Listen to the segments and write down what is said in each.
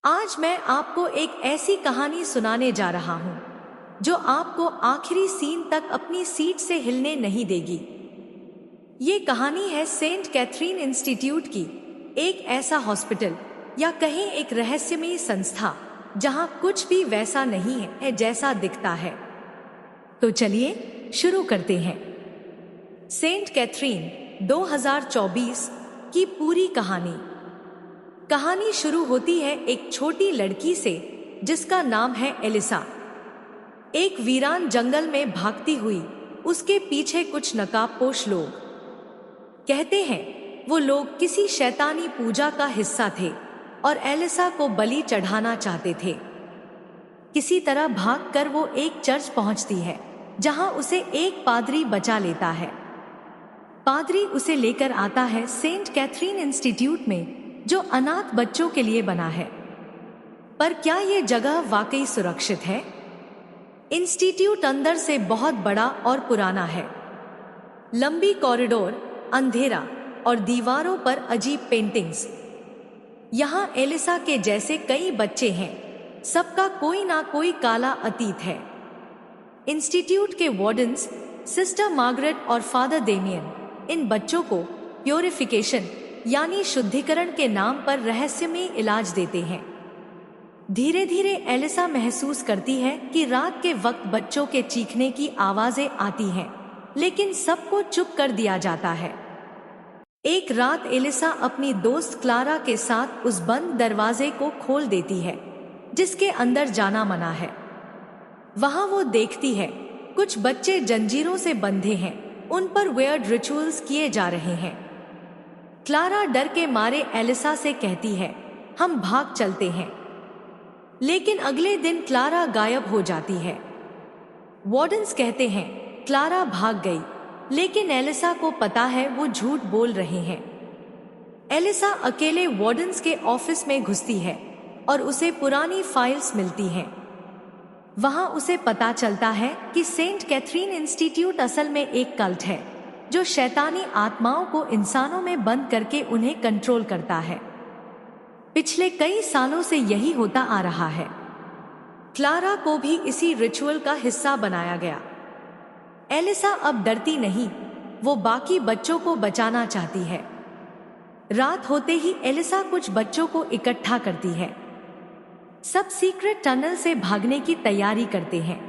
आज मैं आपको एक ऐसी कहानी सुनाने जा रहा हूं जो आपको आखिरी सीन तक अपनी सीट से हिलने नहीं देगी। ये कहानी है सेंट कैथरीन इंस्टीट्यूट की, एक ऐसा हॉस्पिटल या कहें एक रहस्यमयी संस्था जहां कुछ भी वैसा नहीं है जैसा दिखता है। तो चलिए शुरू करते हैं। सेंट कैथरीन 2024 की पूरी कहानी। कहानी शुरू होती है एक छोटी लड़की से जिसका नाम है एलिसा। एक वीरान जंगल में भागती हुई उसके पीछे कुछ नकाबपोश लोग। कहते हैं वो लोग किसी शैतानी पूजा का हिस्सा थे और एलिसा को बलि चढ़ाना चाहते थे। किसी तरह भागकर वो एक चर्च पहुंचती है जहां उसे एक पादरी बचा लेता है। पादरी उसे लेकर आता है सेंट कैथरीन इंस्टीट्यूट में जो अनाथ बच्चों के लिए बना है। पर क्या ये जगह वाकई सुरक्षित है? इंस्टीट्यूट अंदर से बहुत बड़ा और पुराना है। लंबी कॉरिडोर, अंधेरा और दीवारों पर अजीब पेंटिंग्स। यहाँ एलिसा के जैसे कई बच्चे हैं, सबका कोई ना कोई काला अतीत है। इंस्टीट्यूट के वार्डन्स सिस्टर मार्गरेट और फादर डेमियन इन बच्चों को प्योरिफिकेशन यानी शुद्धिकरण के नाम पर रहस्यमय इलाज देते हैं। धीरे धीरे एलिसा महसूस करती है कि रात के वक्त बच्चों के चीखने की आवाजें आती हैं, लेकिन सबको चुप कर दिया जाता है। एक रात एलिसा अपनी दोस्त क्लारा के साथ उस बंद दरवाजे को खोल देती है जिसके अंदर जाना मना है। वहां वो देखती है कुछ बच्चे जंजीरों से बंधे हैं, उन पर वेयर्ड रिचुअल्स किए जा रहे हैं। क्लारा डर के मारे एलिसा से कहती है, हम भाग चलते हैं। लेकिन अगले दिन क्लारा गायब हो जाती है। वार्डन्स कहते हैं क्लारा भाग गई, लेकिन एलिसा को पता है वो झूठ बोल रहे हैं। एलिसा अकेले वार्डन्स के ऑफिस में घुसती है और उसे पुरानी फाइल्स मिलती हैं। वहां उसे पता चलता है कि सेंट कैथरीन इंस्टीट्यूट असल में एक कल्ट है जो शैतानी आत्माओं को इंसानों में बंद करके उन्हें कंट्रोल करता है। पिछले कई सालों से यही होता आ रहा है। क्लारा को भी इसी रिचुअल का हिस्सा बनाया गया। एलिसा अब डरती नहीं, वो बाकी बच्चों को बचाना चाहती है। रात होते ही एलिसा कुछ बच्चों को इकट्ठा करती है। सब सीक्रेट टनल से भागने की तैयारी करते हैं,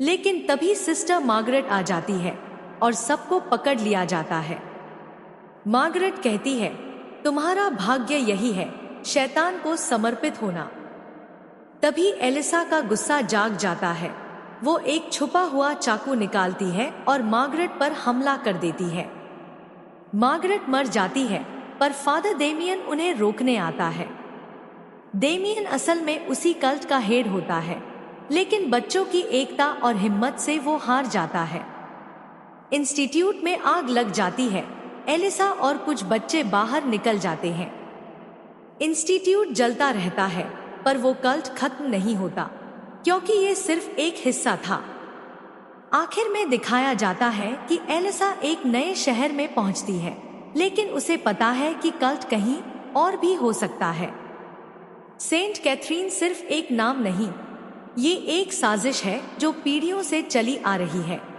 लेकिन तभी सिस्टर मार्गरेट आ जाती है और सबको पकड़ लिया जाता है। मार्गरेट कहती है, तुम्हारा भाग्य यही है, शैतान को समर्पित होना। तभी एलिसा का गुस्सा जाग जाता है। वो एक छुपा हुआ चाकू निकालती है और मार्गरेट पर हमला कर देती है। मार्गरेट मर जाती है, पर फादर डेमियन उन्हें रोकने आता है। डेमियन असल में उसी कल्ट का हेड होता है, लेकिन बच्चों की एकता और हिम्मत से वो हार जाता है। इंस्टीट्यूट में आग लग जाती है। एलिसा और कुछ बच्चे बाहर निकल जाते हैं। इंस्टीट्यूट जलता रहता है, पर वो कल्ट खत्म नहीं होता, क्योंकि ये सिर्फ एक हिस्सा था। आखिर में दिखाया जाता है कि एलिसा एक नए शहर में पहुंचती है, लेकिन उसे पता है कि कल्ट कहीं और भी हो सकता है। सेंट कैथरीन सिर्फ एक नाम नहीं, ये एक साजिश है जो पीढ़ियों से चली आ रही है,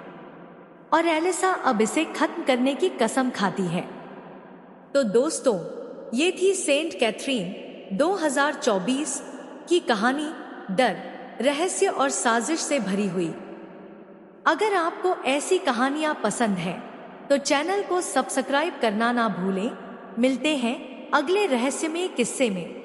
और एलिसा अब इसे खत्म करने की कसम खाती है। तो दोस्तों, ये थी सेंट कैथरीन 2024 की कहानी, डर, रहस्य और साजिश से भरी हुई। अगर आपको ऐसी कहानियां पसंद हैं, तो चैनल को सब्सक्राइब करना ना भूलें। मिलते हैं अगले रहस्यमय किस्से में।